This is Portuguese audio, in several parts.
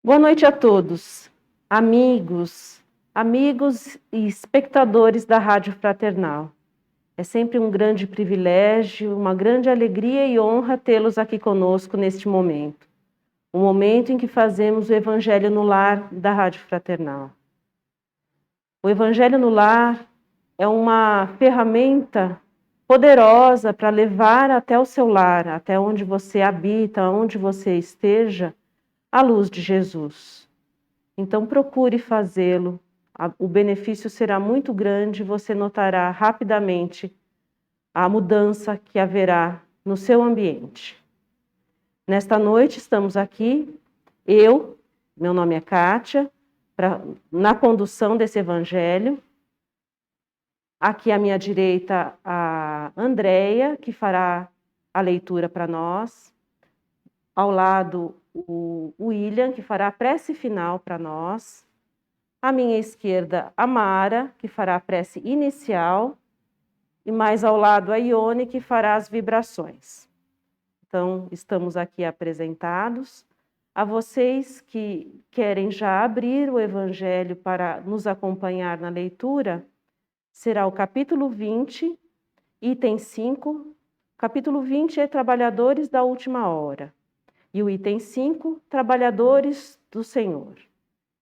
Boa noite a todos, amigos e espectadores da Rádio Fraternal. É sempre um grande privilégio, uma grande alegria e honra tê-los aqui conosco neste momento. O momento em que fazemos o Evangelho no Lar da Rádio Fraternal. O Evangelho no Lar é uma ferramenta poderosa para levar até o seu lar, até onde você habita, onde você esteja, a luz de Jesus. Então procure fazê-lo, o benefício será muito grande, você notará rapidamente a mudança que haverá no seu ambiente. Nesta noite estamos aqui, meu nome é Kátia, na condução desse evangelho. Aqui à minha direita a Andréia, que fará a leitura para nós. Ao lado o William, que fará a prece final para nós. À minha esquerda, a Mara, que fará a prece inicial, e mais ao lado a Ione, que fará as vibrações. Então, estamos aqui apresentados. A vocês que querem já abrir o Evangelho para nos acompanhar na leitura, será o capítulo 20, item 5. Capítulo 20 é Trabalhadores da Última Hora. E o item 5, Trabalhadores do Senhor.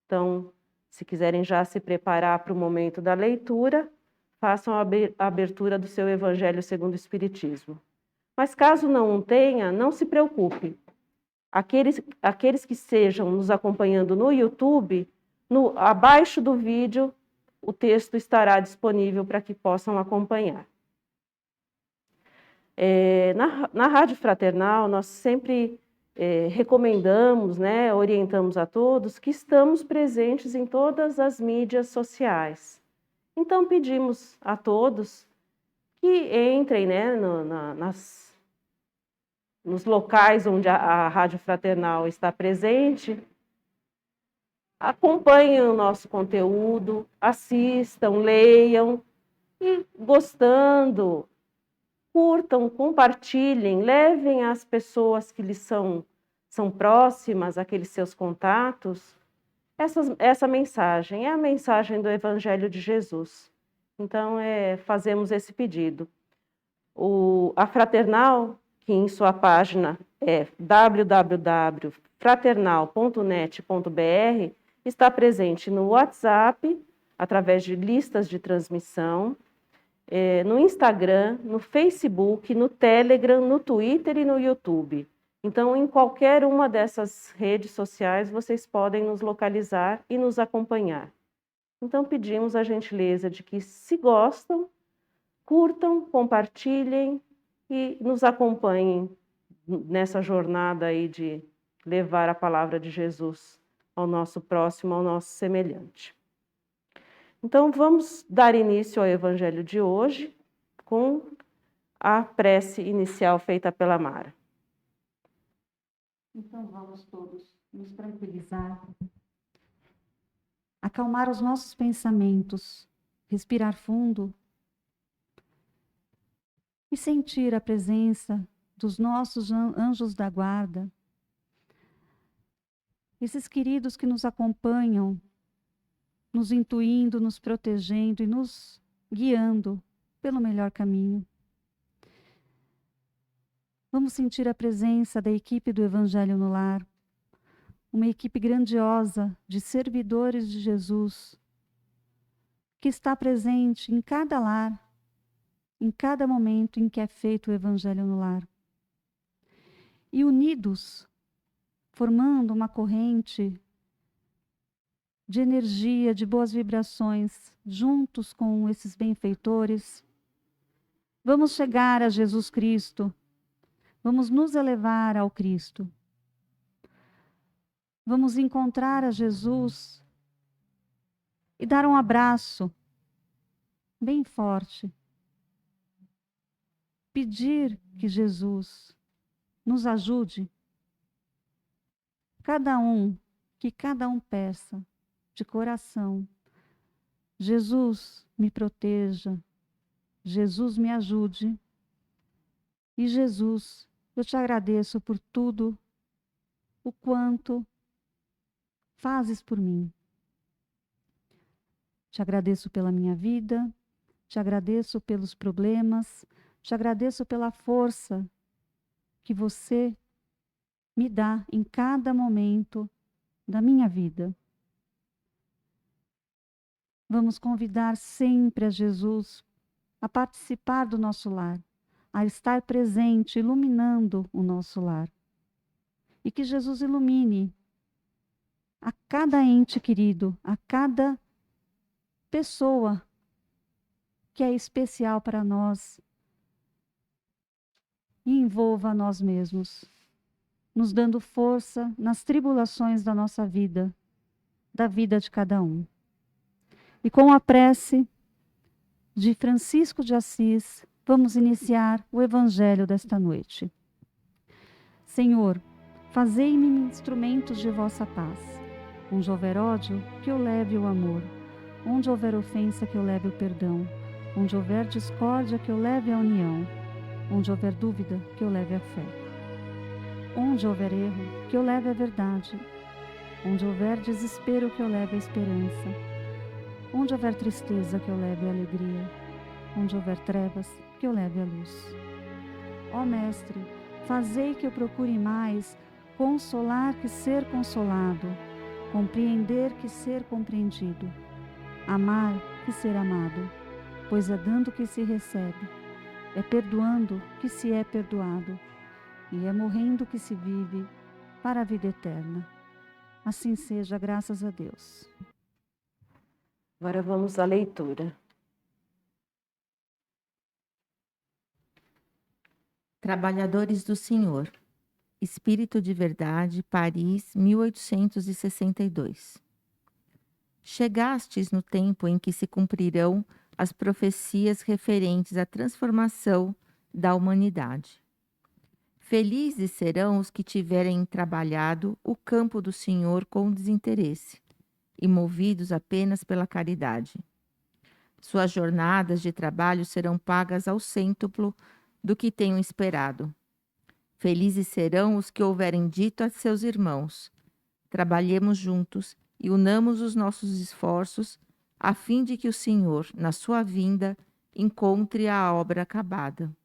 Então, se quiserem já se preparar para o momento da leitura, façam a abertura do seu Evangelho segundo o Espiritismo. Mas caso não tenha, não se preocupe. Aqueles que estejam nos acompanhando no YouTube, abaixo do vídeo, o texto estará disponível para que possam acompanhar. Na Rádio Fraternal, nós sempre recomendamos, orientamos a todos que estamos presentes em todas as mídias sociais. Então, pedimos a todos que entrem nos locais onde a Rádio Fraternal está presente, acompanhem o nosso conteúdo, assistam, leiam e, gostando, curtam, compartilhem, levem às pessoas que lhes são próximas, aqueles seus contatos, essa mensagem. É a mensagem do Evangelho de Jesus. Então, fazemos esse pedido. A Fraternal, que em sua página é www.fraternal.net.br, está presente no WhatsApp, através de listas de transmissão, no Instagram, no Facebook, no Telegram, no Twitter e no YouTube. Então, em qualquer uma dessas redes sociais, vocês podem nos localizar e nos acompanhar. Então, pedimos a gentileza de que, se gostam, curtam, compartilhem e nos acompanhem nessa jornada aí de levar a palavra de Jesus ao nosso próximo, ao nosso semelhante. Então, vamos dar início ao Evangelho de hoje com a prece inicial feita pela Mara. Então, vamos todos nos tranquilizar, acalmar os nossos pensamentos, respirar fundo e sentir a presença dos nossos anjos da guarda, esses queridos que nos acompanham, nos intuindo, nos protegendo e nos guiando pelo melhor caminho. Vamos sentir a presença da equipe do Evangelho no Lar, uma equipe grandiosa de servidores de Jesus, que está presente em cada lar, em cada momento em que é feito o Evangelho no Lar. E unidos, formando uma corrente de energia, de boas vibrações, juntos com esses benfeitores, vamos chegar a Jesus Cristo, vamos nos elevar ao Cristo. Vamos encontrar a Jesus e dar um abraço bem forte. Pedir que Jesus nos ajude. Que cada um peça de coração. Jesus me proteja. Jesus me ajude. E Jesus, eu te agradeço por tudo, o quanto fazes por mim. Te agradeço pela minha vida, te agradeço pelos problemas, te agradeço pela força que você me dá em cada momento da minha vida. Vamos convidar sempre a Jesus a participar do nosso lar, a estar presente, iluminando o nosso lar. E que Jesus ilumine a cada ente querido, a cada pessoa que é especial para nós e envolva a nós mesmos, nos dando força nas tribulações da nossa vida, da vida de cada um. E com a prece de Francisco de Assis, vamos iniciar o Evangelho desta noite. Senhor, fazei-me instrumentos de vossa paz. Onde houver ódio, que eu leve o amor. Onde houver ofensa, que eu leve o perdão. Onde houver discórdia, que eu leve a união. Onde houver dúvida, que eu leve a fé. Onde houver erro, que eu leve a verdade. Onde houver desespero, que eu leve a esperança. Onde houver tristeza, que eu leve a alegria. Onde houver trevas, que eu leve a luz. Ó Mestre, fazei que eu procure mais consolar que ser consolado, compreender que ser compreendido, amar que ser amado, pois é dando que se recebe, é perdoando que se é perdoado, e é morrendo que se vive para a vida eterna. Assim seja, graças a Deus. Agora vamos à leitura. Trabalhadores do Senhor. Espírito de Verdade, Paris, 1862. Chegastes no tempo em que se cumprirão as profecias referentes à transformação da humanidade. Felizes serão os que tiverem trabalhado o campo do Senhor com desinteresse e movidos apenas pela caridade. Suas jornadas de trabalho serão pagas ao cêntuplo do que tenham esperado. Felizes serão os que houverem dito a seus irmãos: trabalhemos juntos e unamos os nossos esforços, a fim de que o Senhor, na sua vinda, encontre a obra acabada.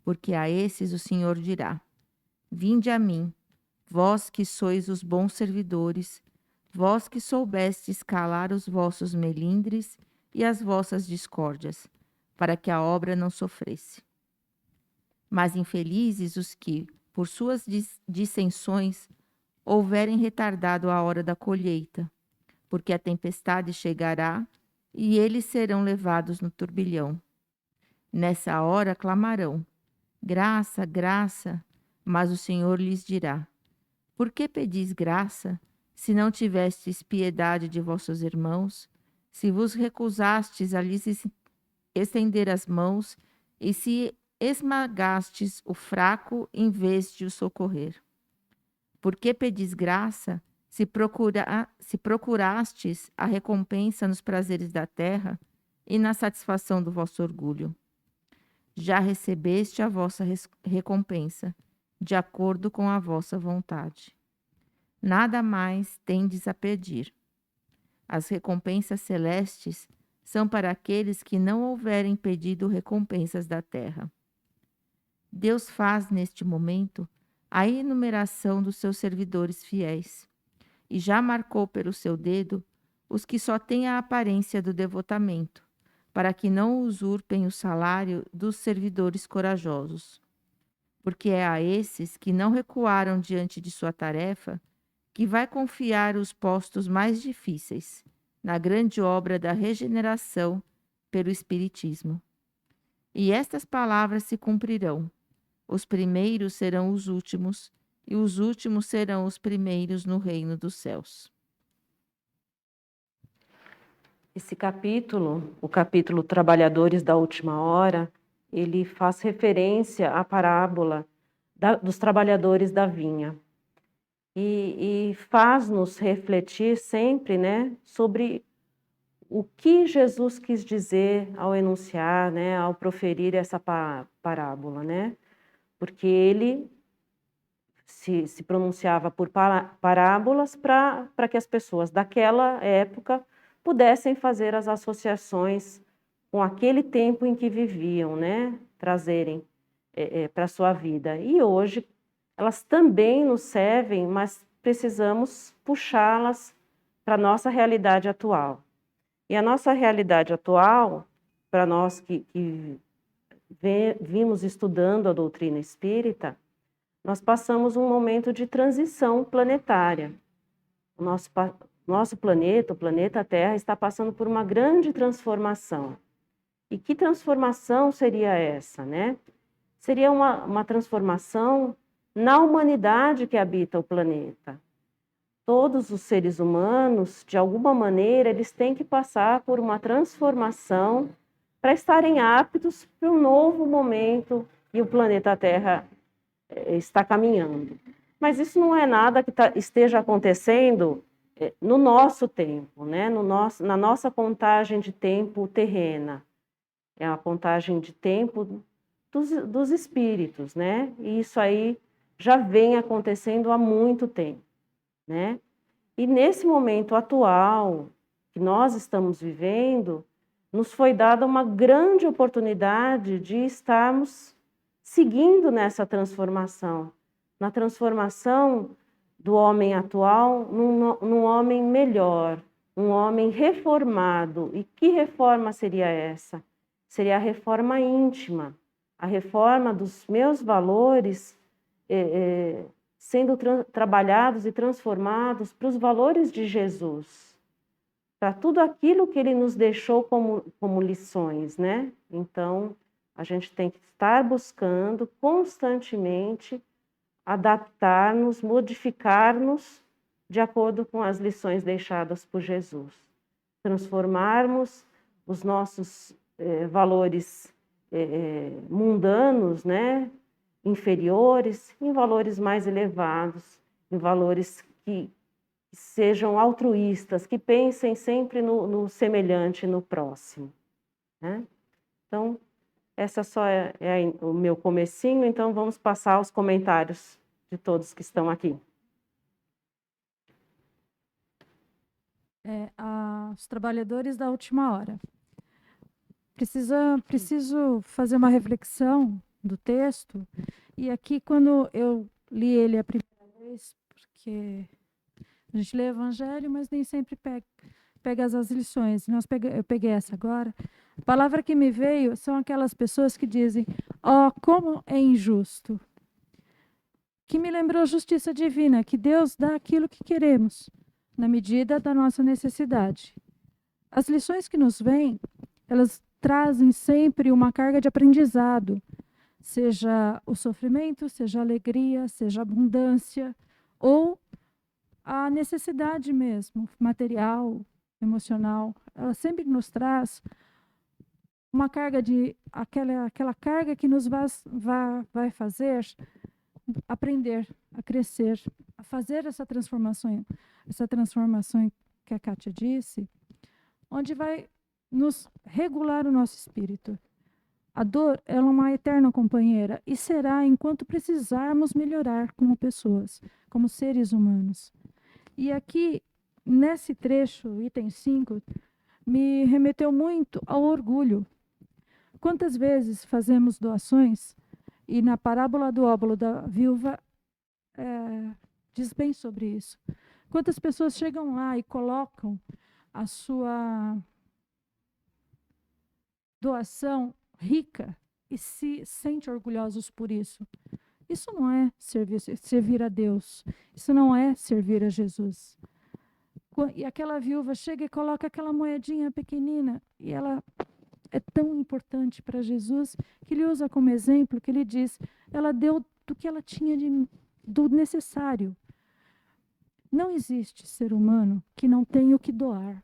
Porque a esses o Senhor dirá: vinde a mim, vós que sois os bons servidores, vós que soubestes calar os vossos melindres e as vossas discórdias, para que a obra não sofresse. Mas infelizes os que, por suas dissensões, houverem retardado a hora da colheita, porque a tempestade chegará e eles serão levados no turbilhão. Nessa hora clamarão: graça, graça, mas o Senhor lhes dirá: por que pedis graça, se não tivestes piedade de vossos irmãos, se vos recusastes a lhes estender as mãos e se esmagastes o fraco em vez de o socorrer? Por que pedis graça, se procurastes a recompensa nos prazeres da terra e na satisfação do vosso orgulho? Já recebeste a vossa recompensa, de acordo com a vossa vontade. Nada mais tendes a pedir. As recompensas celestes são para aqueles que não houverem pedido recompensas da terra. Deus faz, neste momento, a enumeração dos seus servidores fiéis, e já marcou pelo seu dedo os que só têm a aparência do devotamento, para que não usurpem o salário dos servidores corajosos. Porque é a esses que não recuaram diante de sua tarefa que vai confiar os postos mais difíceis na grande obra da regeneração pelo Espiritismo. E estas palavras se cumprirão: os primeiros serão os últimos, e os últimos serão os primeiros no reino dos céus. Esse capítulo, o capítulo Trabalhadores da Última Hora, ele faz referência à parábola dos trabalhadores da vinha. E faz-nos refletir sempre, né, sobre o que Jesus quis dizer ao enunciar, né, ao proferir essa parábola, né? Porque ele se pronunciava por parábolas para que as pessoas daquela época pudessem fazer as associações com aquele tempo em que viviam, né? Trazerem para a sua vida. E hoje elas também nos servem, mas precisamos puxá-las para a nossa realidade atual. E a nossa realidade atual, para nós que vimos estudando a doutrina espírita, nós passamos um momento de transição planetária. O nosso planeta, o planeta Terra, está passando por uma grande transformação. E que transformação seria essa, né? Seria uma transformação na humanidade que habita o planeta. Todos os seres humanos, de alguma maneira, eles têm que passar por uma transformação para estarem aptos para um novo momento que o planeta Terra está caminhando. Mas isso não é nada que esteja acontecendo no nosso tempo, né? Na nossa contagem de tempo terrena. É a contagem de tempo dos espíritos, né? E isso aí já vem acontecendo há muito tempo, né? E nesse momento atual que nós estamos vivendo, nos foi dada uma grande oportunidade de estarmos seguindo nessa transformação, na transformação do homem atual num homem melhor, um homem reformado. E que reforma seria essa? Seria a reforma íntima, a reforma dos meus valores sendo trabalhados e transformados para os valores de Jesus, para tudo aquilo que ele nos deixou como lições, né? Então, a gente tem que estar buscando constantemente adaptar-nos, modificar-nos de acordo com as lições deixadas por Jesus. Transformarmos os nossos valores mundanos, né, inferiores, em valores mais elevados, em valores que sejam altruístas, que pensem sempre no semelhante, no próximo, né? Então, essa só é o meu comecinho, então vamos passar aos comentários de todos que estão aqui. Os trabalhadores da última hora. Preciso fazer uma reflexão do texto, e aqui quando eu li ele a primeira vez, porque a gente lê o Evangelho, mas nem sempre pega as lições. Eu peguei essa agora. A palavra que me veio são aquelas pessoas que dizem: ó, como é injusto. Que me lembrou justiça divina, que Deus dá aquilo que queremos, na medida da nossa necessidade. As lições que nos vêm, elas trazem sempre uma carga de aprendizado, seja o sofrimento, seja a alegria, seja a abundância, ou a necessidade mesmo, material, emocional. Ela sempre nos traz uma carga aquela carga que nos vai fazer aprender, a crescer, a fazer essa transformação que a Kátia disse, onde vai nos regular o nosso espírito. A dor é uma eterna companheira e será enquanto precisarmos melhorar como pessoas, como seres humanos. E aqui, nesse trecho, item 5, me remeteu muito ao orgulho. Quantas vezes fazemos doações, e na parábola do óbolo da viúva diz bem sobre isso. Quantas pessoas chegam lá e colocam a sua doação rica e se sentem orgulhosos por isso. Isso não é servir a Deus. Isso não é servir a Jesus. E aquela viúva chega e coloca aquela moedinha pequenina e ela é tão importante para Jesus que ele usa como exemplo, que ele diz, ela deu do que ela tinha do necessário. Não existe ser humano que não tenha o que doar.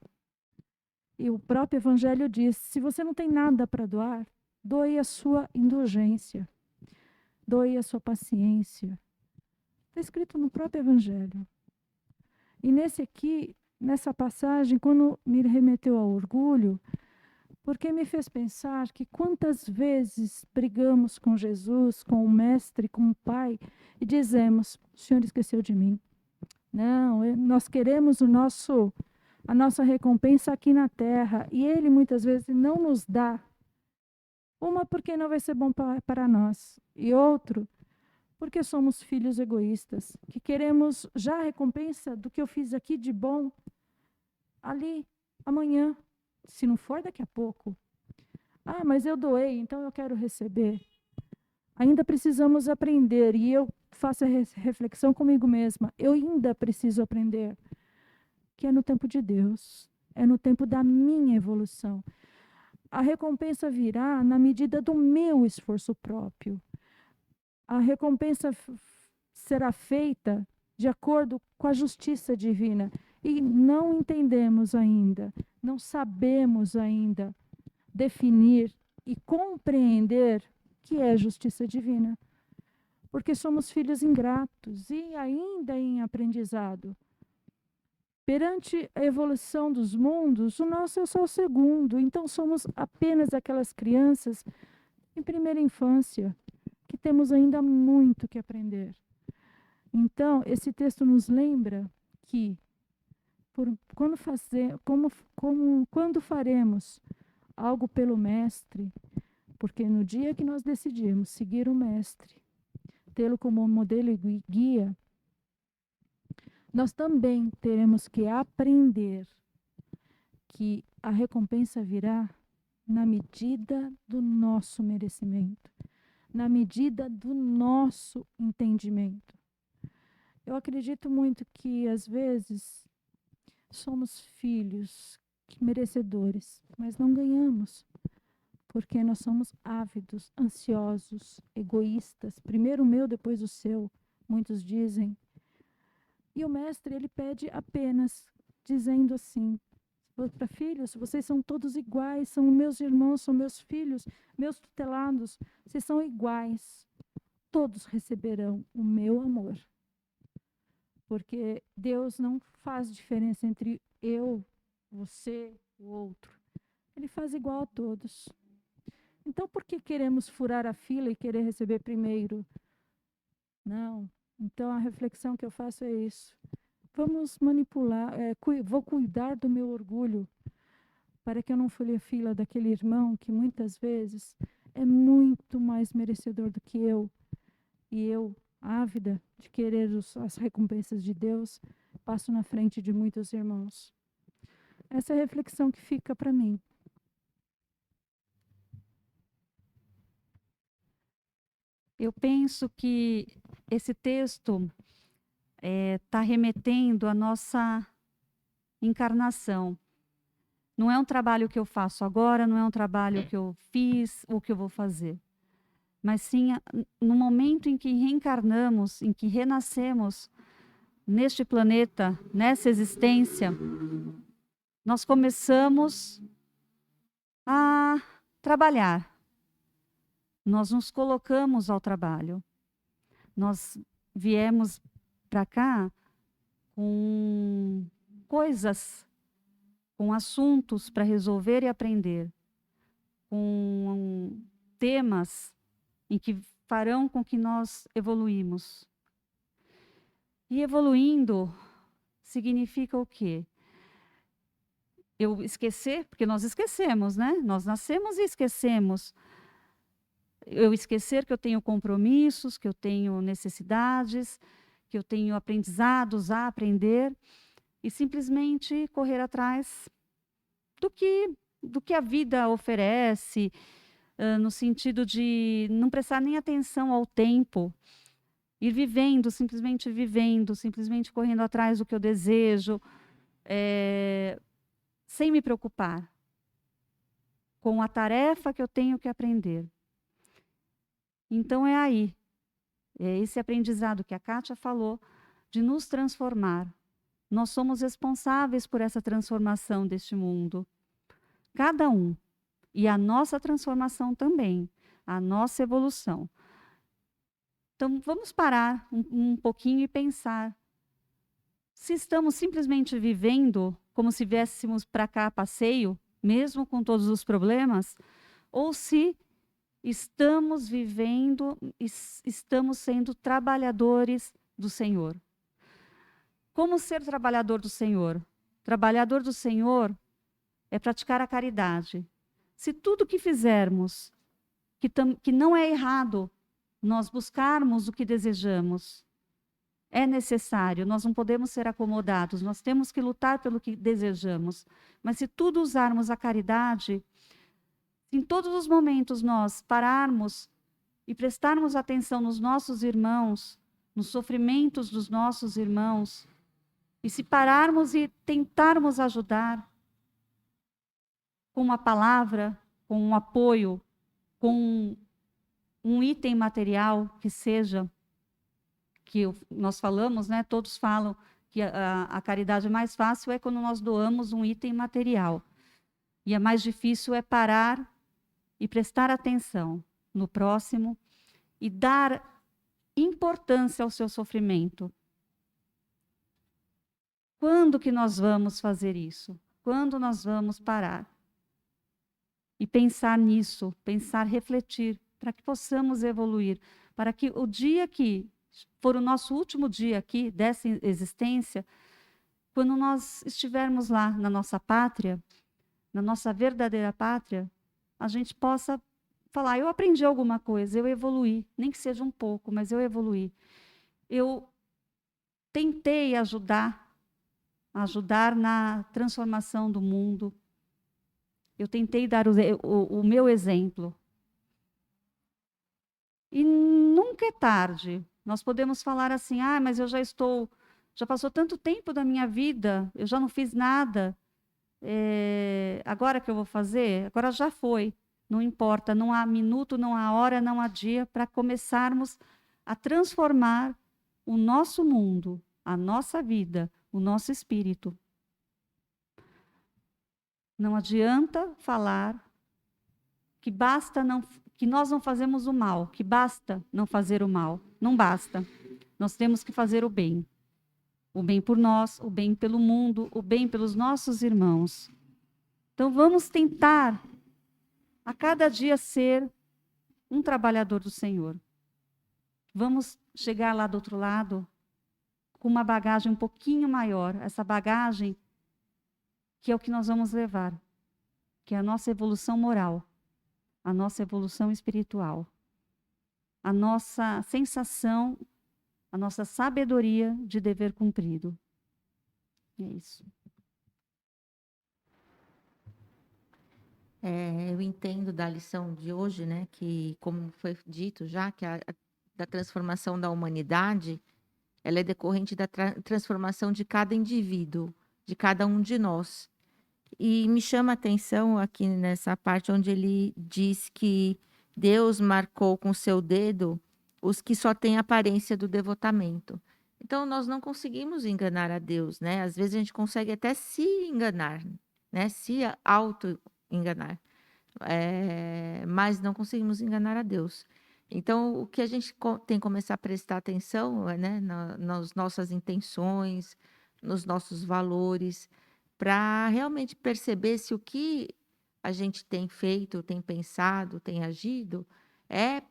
E o próprio Evangelho diz, se você não tem nada para doar, doe a sua indulgência, doe a sua paciência. Está escrito no próprio Evangelho. E nessa passagem, quando me remeteu ao orgulho, porque me fez pensar que quantas vezes brigamos com Jesus, com o Mestre, com o Pai, e dizemos: o Senhor esqueceu de mim. Não, nós queremos a nossa recompensa aqui na terra, e Ele muitas vezes não nos dá. Uma, porque não vai ser bom para nós, e outro, porque somos filhos egoístas, que queremos já a recompensa do que eu fiz aqui de bom, ali, amanhã, se não for daqui a pouco. Ah, mas eu doei, então eu quero receber. Ainda precisamos aprender, e eu faço a reflexão comigo mesma, eu ainda preciso aprender, que é no tempo de Deus, é no tempo da minha evolução. A recompensa virá na medida do meu esforço próprio. A recompensa será feita de acordo com a justiça divina. E não entendemos ainda, não sabemos ainda definir e compreender o que é justiça divina. Porque somos filhos ingratos e ainda em aprendizado. Perante a evolução dos mundos, o nosso é só o segundo. Então, somos apenas aquelas crianças em primeira infância, que temos ainda muito que aprender. Então, esse texto nos lembra que quando faremos algo pelo Mestre, porque no dia que nós decidirmos seguir o Mestre, tê-lo como modelo e guia, nós também teremos que aprender que a recompensa virá na medida do nosso merecimento, na medida do nosso entendimento. Eu acredito muito que, às vezes, somos filhos merecedores, mas não ganhamos, porque nós somos ávidos, ansiosos, egoístas, primeiro o meu, depois o seu, muitos dizem. E o Mestre, ele pede apenas, dizendo assim, para filhos, vocês são todos iguais, são meus irmãos, são meus filhos, meus tutelados, vocês são iguais, todos receberão o meu amor. Porque Deus não faz diferença entre eu, você, o outro. Ele faz igual a todos. Então, por que queremos furar a fila e querer receber primeiro? Não. Então, a reflexão que eu faço é isso. Vamos manipular, vou cuidar do meu orgulho, para que eu não fure a fila daquele irmão que muitas vezes é muito mais merecedor do que eu. E eu, ávida de querer as recompensas de Deus, passo na frente de muitos irmãos. Essa é a reflexão que fica para mim. Eu penso que esse texto está remetendo à nossa encarnação. Não é um trabalho que eu faço agora, não é um trabalho que eu fiz ou que eu vou fazer. Mas sim, no momento em que reencarnamos, em que renascemos neste planeta, nessa existência, nós começamos a trabalhar. Nós nos colocamos ao trabalho. Nós viemos para cá com coisas, com assuntos para resolver e aprender, com temas em que farão com que nós evoluímos. E evoluindo significa o quê? Eu esquecer, porque nós esquecemos, né? Nós nascemos e esquecemos. Eu esquecer que eu tenho compromissos, que eu tenho necessidades, que eu tenho aprendizados a aprender, e simplesmente correr atrás do que a vida oferece, no sentido de não prestar nem atenção ao tempo, ir vivendo, simplesmente correndo atrás do que eu desejo, sem me preocupar com a tarefa que eu tenho que aprender. Então é aí, é esse aprendizado que a Kátia falou, de nos transformar. Nós somos responsáveis por essa transformação deste mundo. Cada um. E a nossa transformação também, a nossa evolução. Então, vamos parar um pouquinho e pensar. Se estamos simplesmente vivendo como se viéssemos para cá a passeio, mesmo com todos os problemas, ou se estamos vivendo, estamos sendo trabalhadores do Senhor. Como ser trabalhador do Senhor? Trabalhador do Senhor é praticar a caridade. Se tudo que fizermos, que não é errado, nós buscarmos o que desejamos, é necessário, nós não podemos ser acomodados, nós temos que lutar pelo que desejamos. Mas se tudo usarmos a caridade, em todos os momentos nós pararmos e prestarmos atenção nos nossos irmãos, nos sofrimentos dos nossos irmãos, e se pararmos e tentarmos ajudar com uma palavra, com um apoio, com um item material que seja, nós falamos, né? Todos falam que a caridade mais fácil é quando nós doamos um item material. E a mais difícil é parar e prestar atenção no próximo e dar importância ao seu sofrimento. Quando que nós vamos fazer isso? Quando nós vamos parar? E pensar nisso, pensar, refletir, para que possamos evoluir, para que o dia que for o nosso último dia aqui, dessa existência, quando nós estivermos lá na nossa pátria, na nossa verdadeira pátria, a gente possa falar, eu aprendi alguma coisa, eu evoluí, nem que seja um pouco, mas eu evoluí. Eu tentei ajudar na transformação do mundo. Eu tentei dar o meu exemplo. E nunca é tarde. Nós podemos falar assim, mas já passou tanto tempo da minha vida, eu já não fiz nada. Agora que eu vou fazer? Agora já foi. Não importa, não há minuto, não há hora, não há dia para começarmos a transformar o nosso mundo, a nossa vida, o nosso espírito. Não adianta falar que nós não fazemos o mal, que basta não fazer o mal. Não basta. Nós temos que fazer o bem. O bem por nós, o bem pelo mundo, o bem pelos nossos irmãos. Então vamos tentar a cada dia ser um trabalhador do Senhor. Vamos chegar lá do outro lado com uma bagagem um pouquinho maior, essa bagagem que é o que nós vamos levar, que é a nossa evolução moral, a nossa evolução espiritual, a nossa sensação, a nossa sabedoria de dever cumprido. É isso. Eu entendo da lição de hoje, né, que, como foi dito já, que da transformação da humanidade, ela é decorrente da transformação de cada indivíduo, de cada um de nós. E me chama a atenção aqui nessa parte onde ele diz que Deus marcou com seu dedo os que só têm aparência do devotamento. Então, nós não conseguimos enganar a Deus, né? Às vezes a gente consegue até se enganar, né? Se auto-enganar. Mas não conseguimos enganar a Deus. Então, o que a gente tem que começar a prestar atenção, né? Nas nossas intenções, nos nossos valores, para realmente perceber se o que a gente tem feito, tem pensado, tem agido, é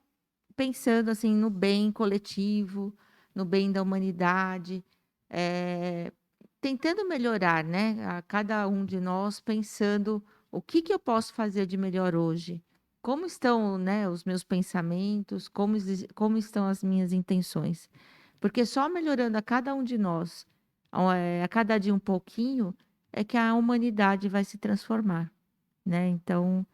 pensando assim no bem coletivo, no bem da humanidade, tentando melhorar, né? A cada um de nós pensando o que eu posso fazer de melhor hoje, como estão, né, os meus pensamentos, como estão as minhas intenções, porque só melhorando a cada um de nós, a cada dia um pouquinho, é que a humanidade vai se transformar, né? Então,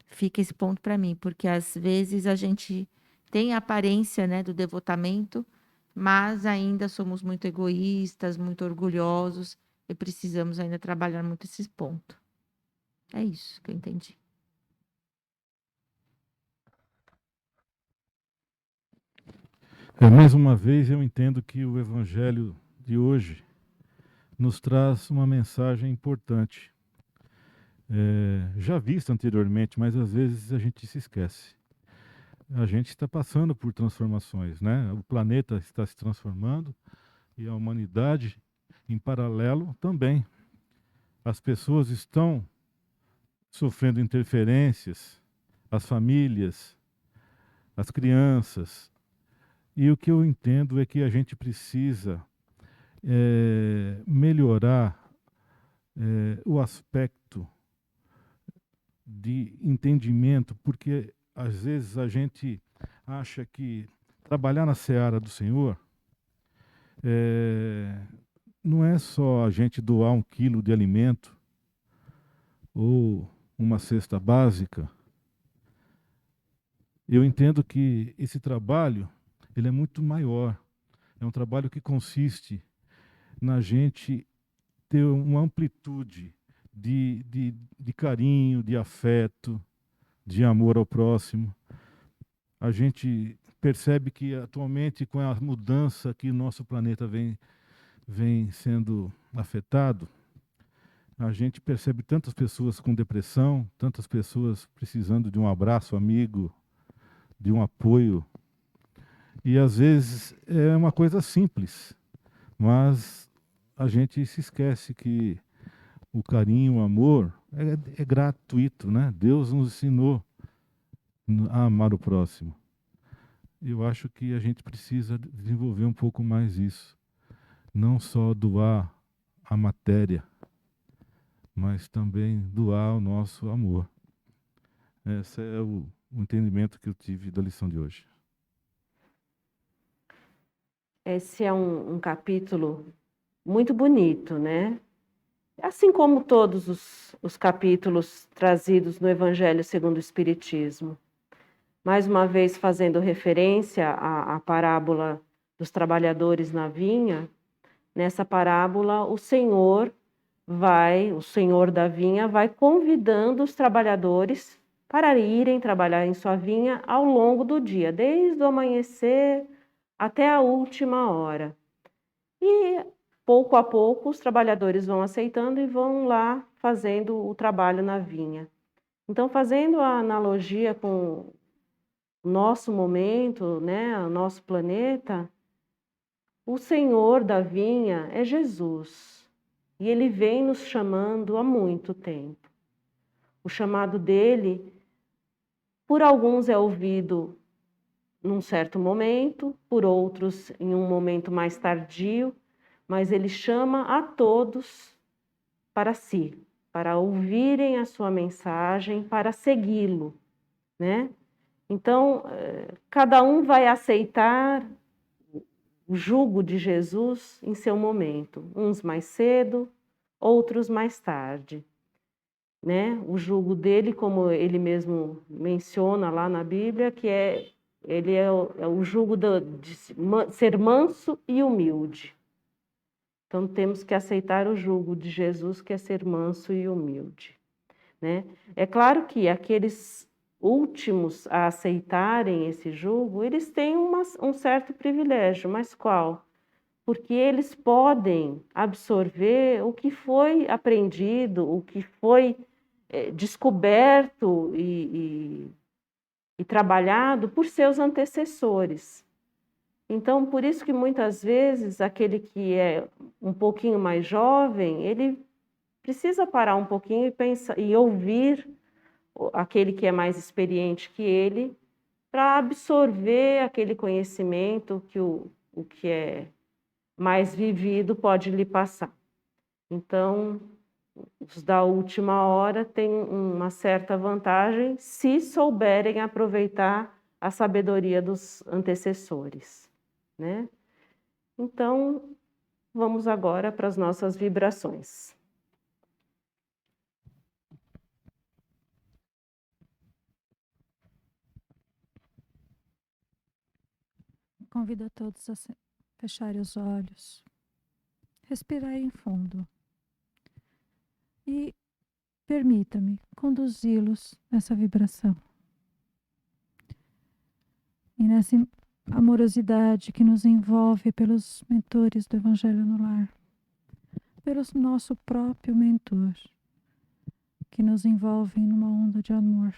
fica esse ponto para mim, porque às vezes a gente tem a aparência, né, do devotamento, mas ainda somos muito egoístas, muito orgulhosos e precisamos ainda trabalhar muito esse ponto. É isso que eu entendi. Mais uma vez, eu entendo que o Evangelho de hoje nos traz uma mensagem importante. Já vista anteriormente, mas às vezes a gente se esquece. A gente está passando por transformações, né? O planeta está se transformando e a humanidade, em paralelo, também. As pessoas estão sofrendo interferências, as famílias, as crianças. E o que eu entendo é que a gente precisa melhorar o aspecto de entendimento, porque às vezes a gente acha que trabalhar na seara do Senhor não é só a gente doar 1 quilo de alimento ou uma cesta básica. Eu entendo que esse trabalho ele é muito maior. É um trabalho que consiste na gente ter uma amplitude de carinho, de afeto, de amor ao próximo. A gente percebe que atualmente, com a mudança que o nosso planeta vem sendo afetado, a gente percebe tantas pessoas com depressão, tantas pessoas precisando de um abraço amigo, de um apoio. E às vezes é uma coisa simples, mas a gente se esquece que o carinho, o amor é gratuito, né? Deus nos ensinou a amar o próximo. Eu acho que a gente precisa desenvolver um pouco mais isso. Não só doar a matéria, mas também doar o nosso amor. Esse é o entendimento que eu tive da lição de hoje. Esse é um capítulo muito bonito, né? Assim como todos os capítulos trazidos no Evangelho segundo o Espiritismo. Mais uma vez fazendo referência à parábola dos trabalhadores na vinha, nessa parábola o Senhor da vinha vai convidando os trabalhadores para irem trabalhar em sua vinha ao longo do dia, desde o amanhecer até a última hora. E pouco a pouco os trabalhadores vão aceitando e vão lá fazendo o trabalho na vinha. Então, fazendo a analogia com o nosso momento, né, o nosso planeta, o Senhor da vinha é Jesus. E Ele vem nos chamando há muito tempo. O chamado dele, por alguns é ouvido num certo momento, por outros em um momento mais tardio, mas ele chama a todos para si, para ouvirem a sua mensagem, para segui-lo, né? Então, cada um vai aceitar o jugo de Jesus em seu momento, uns mais cedo, outros mais tarde, né? O jugo dele, como ele mesmo menciona lá na Bíblia, que ele é o jugo de ser manso e humilde. Então, temos que aceitar o jugo de Jesus, que é ser manso e humilde, né? É claro que aqueles últimos a aceitarem esse jugo, eles têm um certo privilégio, mas qual? Porque eles podem absorver o que foi aprendido, o que foi descoberto e trabalhado por seus antecessores. Então, por isso que muitas vezes aquele que é um pouquinho mais jovem, ele precisa parar um pouquinho e pensar e ouvir aquele que é mais experiente que ele, para absorver aquele conhecimento que o que é mais vivido pode lhe passar. Então, os da última hora têm uma certa vantagem se souberem aproveitar a sabedoria dos antecessores, né? Então, vamos agora para as nossas vibrações. Convido a todos a fecharem os olhos, respirarem fundo e permita-me conduzi-los nessa vibração e nessa amorosidade que nos envolve pelos mentores do Evangelho no Lar, pelo nosso próprio mentor, que nos envolve numa onda de amor.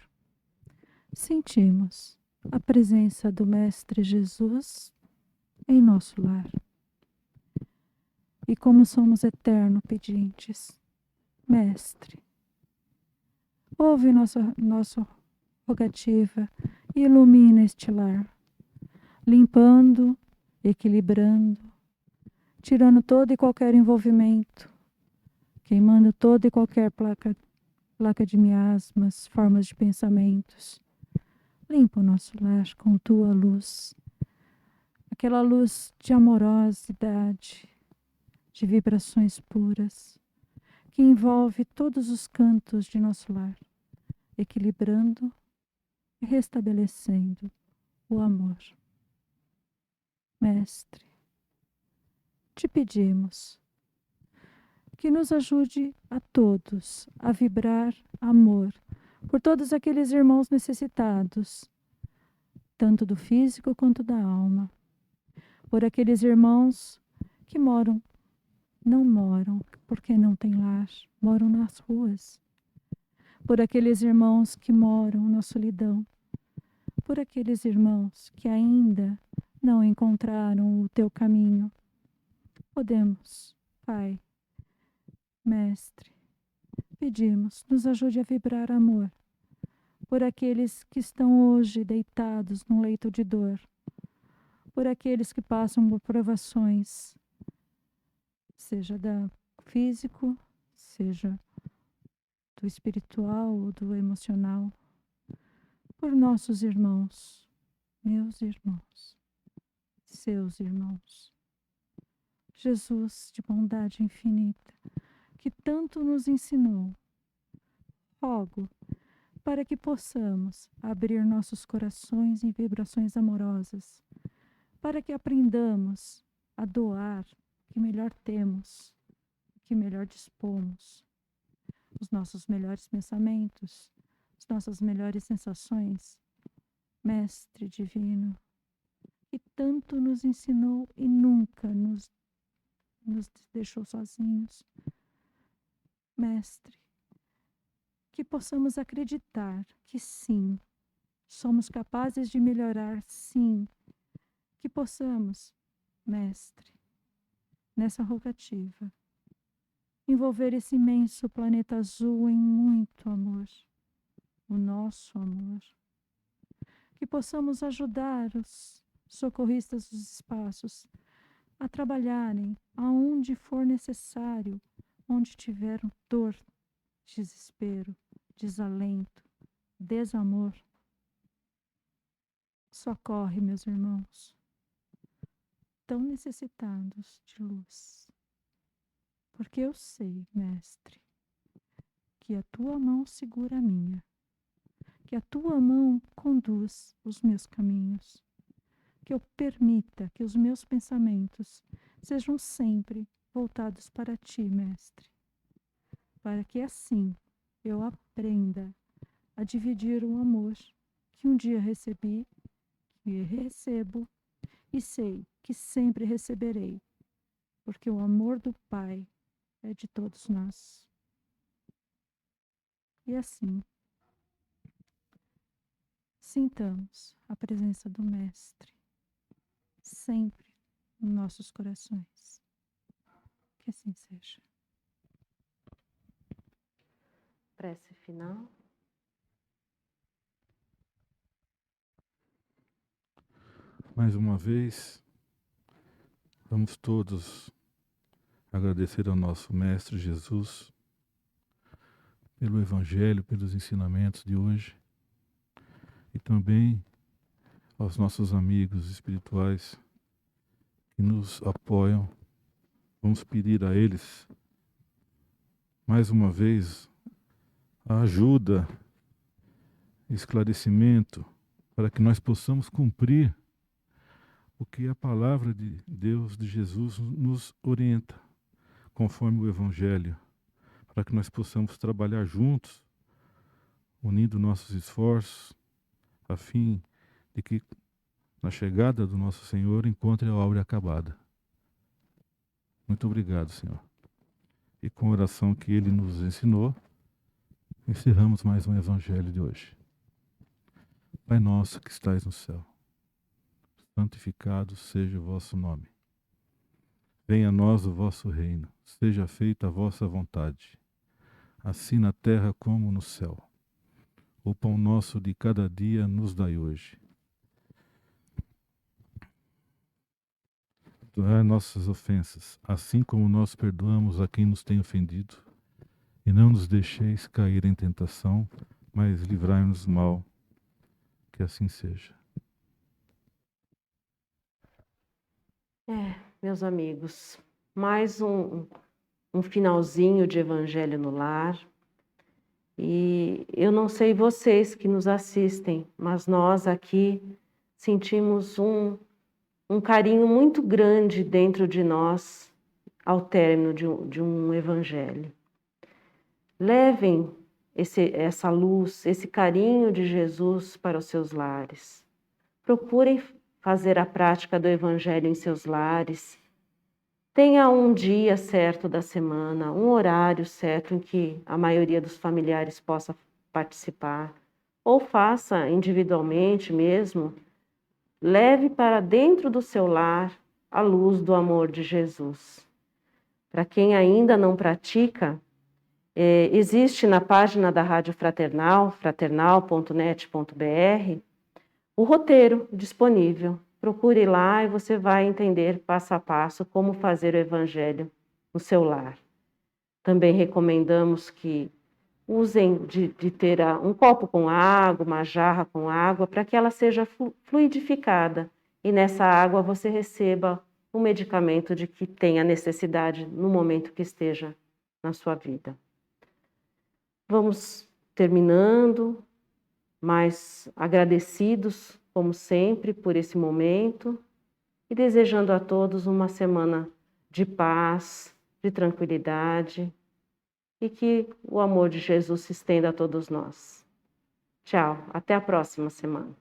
Sentimos a presença do Mestre Jesus em nosso lar. E como somos eterno pedintes, Mestre, Ouve nossa rogativa e ilumina este lar, limpando, equilibrando, tirando todo e qualquer envolvimento, queimando toda e qualquer placa de miasmas, formas de pensamentos. Limpa o nosso lar com tua luz, aquela luz de amorosidade, de vibrações puras, que envolve todos os cantos de nosso lar, equilibrando e restabelecendo o amor. Mestre, te pedimos que nos ajude a todos a vibrar amor por todos aqueles irmãos necessitados, tanto do físico quanto da alma, por aqueles irmãos que não moram porque não têm lar, moram nas ruas, por aqueles irmãos que moram na solidão, por aqueles irmãos que ainda não encontraram o teu caminho. Podemos, Pai, Mestre, pedimos, nos ajude a vibrar amor por aqueles que estão hoje deitados num leito de dor, por aqueles que passam por provações, seja da físico, seja do espiritual ou do emocional, por nossos irmãos, meus irmãos, seus irmãos. Jesus de bondade infinita, que tanto nos ensinou, rogo para que possamos abrir nossos corações em vibrações amorosas, para que aprendamos a doar o que melhor temos, o que melhor dispomos, os nossos melhores pensamentos, as nossas melhores sensações. Mestre divino, que tanto nos ensinou e nunca nos deixou sozinhos. Mestre, que possamos acreditar que sim, somos capazes de melhorar, sim. Que possamos, Mestre, nessa rogativa, envolver esse imenso planeta azul em muito amor, o nosso amor. Que possamos ajudar os socorristas dos espaços a trabalharem aonde for necessário, onde tiver dor, desespero, desalento, desamor. Socorre, meus irmãos, tão necessitados de luz. Porque eu sei, Mestre, que a tua mão segura a minha, que a tua mão conduz os meus caminhos, que eu permita que os meus pensamentos sejam sempre voltados para ti, Mestre, para que assim eu aprenda a dividir o amor que um dia recebi, que recebo e sei que sempre receberei, porque o amor do Pai é de todos nós. E assim, sintamos a presença do Mestre sempre em nossos corações. Que assim seja. Prece final. Mais uma vez, vamos todos agradecer ao nosso Mestre Jesus pelo Evangelho, pelos ensinamentos de hoje e também aos nossos amigos espirituais que nos apoiam. Vamos pedir a eles, mais uma vez, a ajuda, esclarecimento, para que nós possamos cumprir o que a palavra de Deus, de Jesus, nos orienta, conforme o Evangelho, para que nós possamos trabalhar juntos, unindo nossos esforços, a fim de que, na chegada do nosso Senhor, encontre a obra acabada. Muito obrigado, Senhor. E com a oração que Ele nos ensinou, encerramos mais um Evangelho de hoje. Pai nosso que estais no céu, santificado seja o vosso nome. Venha a nós o vosso reino, seja feita a vossa vontade, assim na terra como no céu. O pão nosso de cada dia nos dai hoje. Perdoai nossas ofensas, assim como nós perdoamos a quem nos tem ofendido. E não nos deixeis cair em tentação, mas livrai-nos do mal. Que assim seja. Meus amigos, mais um finalzinho de Evangelho no Lar. E eu não sei vocês que nos assistem, mas nós aqui sentimos um carinho muito grande dentro de nós ao término de um Evangelho. Levem essa luz, esse carinho de Jesus para os seus lares. Procurem fazer a prática do Evangelho em seus lares. Tenha um dia certo da semana, um horário certo em que a maioria dos familiares possa participar. Ou faça individualmente mesmo. Leve para dentro do seu lar a luz do amor de Jesus. Para quem ainda não pratica, existe na página da Rádio Fraternal, fraternal.net.br, o roteiro disponível. Procure lá e você vai entender passo a passo como fazer o Evangelho no seu lar. Também recomendamos que usem de ter um copo com água, uma jarra com água, para que ela seja fluidificada e nessa água você receba o medicamento de que tenha necessidade no momento que esteja na sua vida. Vamos terminando, mas agradecidos, como sempre, por esse momento e desejando a todos uma semana de paz, de tranquilidade e que o amor de Jesus se estenda a todos nós. Tchau, até a próxima semana.